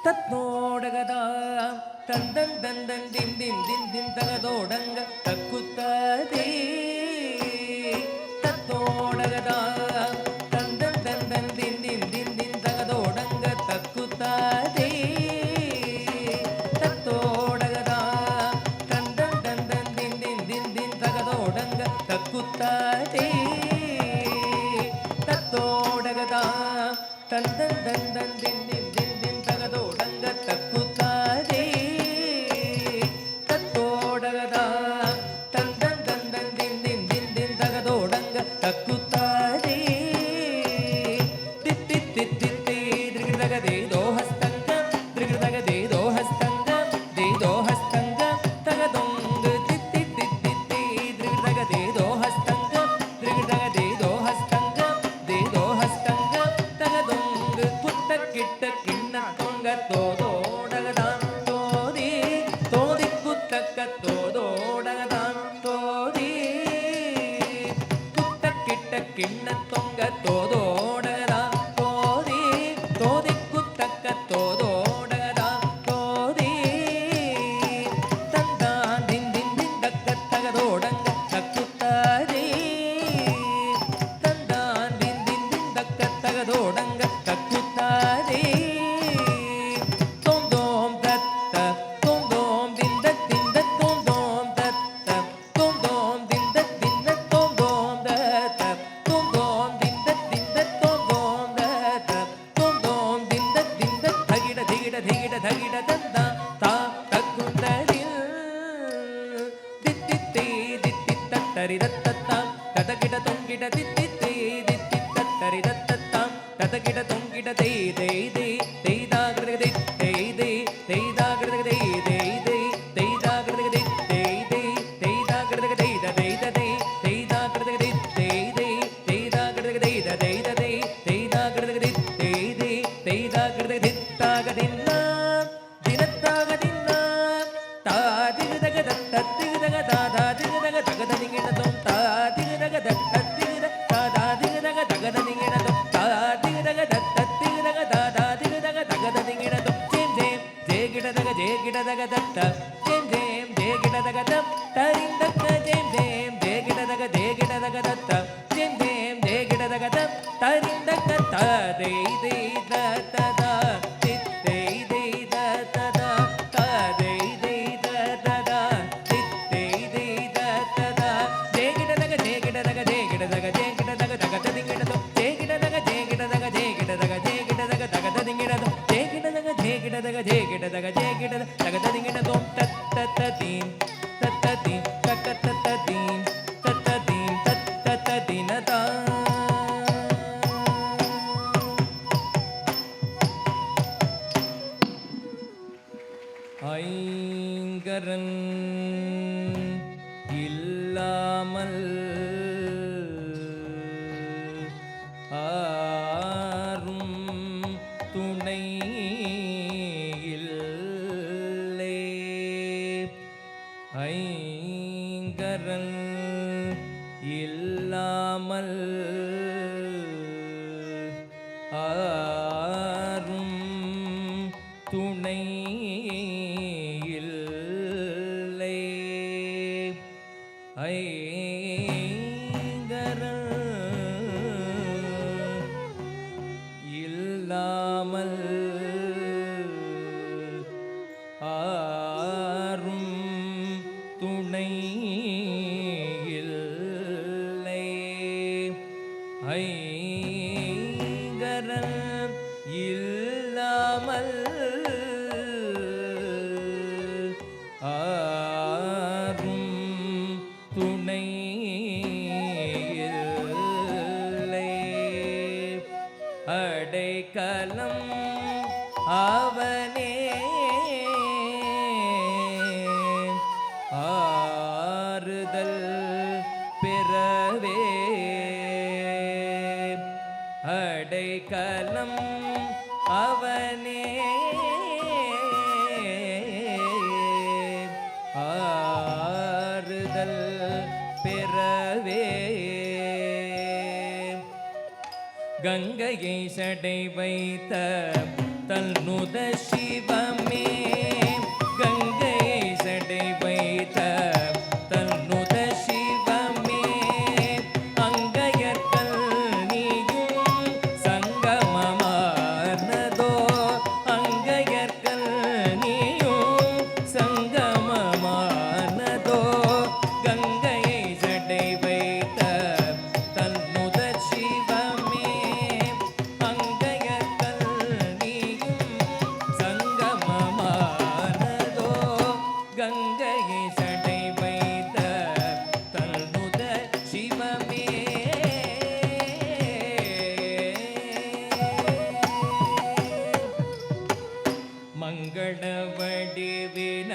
தத்தோடகதா தந்தன் தந்தன் தின் தின் தின் தின் தகதோடங்க தக்குத்ததே தத்தோடகதா தந்தன் தந்தன் தின் தின் தின் தின் தகதோடங்க தக்குத்ததே தத்தோடகதா தந்தன் தந்தன் தின் தின் தின் தின் தகதோடங்க தக்குத்ததே தத்தோடகதா தந்தன் தந்தன் தின் தின் தின் தின் தகதோடங்க தக்குத்ததே தத்தோடகதா தந்தன் தந்தன் தின் தின் தின் தின் தகதோடங்க தக்குத்ததே தித்தி தித்தி திரிகிருதகதே தோஹஸ்தங்கம் திரிகிருதகதே தோஹஸ்தங்கம் தே தோஹஸ்தங்கம் தகதொங்கு தித்தி தித்தி திரிகிருதகதே தோஹஸ்தங்கம் திரிகிருதகதே தோஹஸ்தங்கம் தே தோஹஸ்தங்கம் தகதொங்கு குட்ட கிட்ட கிண்ண தொங்க தோதோடகதான் தோதி தோதி குத்தக்க தோதோடகதான் தோதி குட்ட கிட்ட கிண்ண தொங்க தோதோடகதான் தோதி தோதி குத்தக்க தோதோடகதான் தோதி தந்தான் தின் தின் தின் தக்க தகதோடங்க தக்குத்ததே தந்தான் தின் தின் தின் தக்க தகதோடங்க தக்குத்ததே தோம் தோம் தத்த தோம் தோம் திந்த திந்த தோம் தோம் தத்த தோம் தோம் திந்த திந்த தோம் தோம் தத்த தோம் தோம் திந்த திந்த தோம் தோம் தத்த தோம் தோம் திந்த திந்த தகிட திகிட திகிட தகிட தந்தா தா தக்குந்தரில் தித்தித்தே தித்தி தத்தரி தத்தத்தாம் ததகிட தொங்கிட தித்தித்தே தித்தி தத்தரி தத்தத்தாம் ததகிட தொங்கிட தே தே தே தேதா கிருதகதே தே தே தேதா கிருதகதே தே தே தேதா கிருதகதே தே தே தேதா கிருதகதே தே தே தேதா கிருதகதே தே தே தேதா கிருதகதே தே தே தேதா கிருதகதே தே தே தேதா கிருதகதே தாகதின்னா தினத்தாகதின்னா தாதிகதக தத்திகதக தாதிகதக தகதனிங்கினதும் தாதிகதக தத்திகத தாதிகதக தகதனிங்கினதும் தாதிகதக தத்திகதக தாதிகதக தகதனிங்கினதும் ஜேம் ஜேம் ஜேகிடதக ஜேகிடதக தத்த ஜேம் ஜேம் ஜேகிடதக தம் தரிந்தக ஜேம் ஜேம் ஜேகிடதக ஜேகிடதக தத்த ஜேம் ஜேம் ஜேகிடதக தம் தரிந்தக ததை தை ததா தித்தை தை ததா ததை தை ததா தித்தை தை ததா ஜேகிடதக ஜேகிடதக ஜேகிடதக ஜேகிடதக தகதனிங்கினதும் ஜேகிடதக ஜேகிடதக ஜேகிடதக ஜேகிடதக தகதனிங்கினதும் ஜேகிடதக ஜேகிடதக ஜேகிடதக ஜேகிடத தகதனிங்கினதும் தத்ததீம் தத்ததீம் தக்கத்ததீம் தத்ததீம் தத்ததீனதா ஐங்கரன் இல்லாமல் ஆரும் துணை இல்லே ஐங்கரன் இல்லாமல் ஆரும் துணை இல்லை ஐங்கரன் இல்லாமல் ஆரும் துணை இல்லை ஐங்கரன் இல்லாமல் ஆரும் துணை இல்லை அடைக்கலம் அவனே ஆறுதல் பெறவே அடைக்கலம் அவனே ஆறுதல் பெறவே கங்கையை சடை வைத்த தன்னுத சிவ மங்கள வடிவின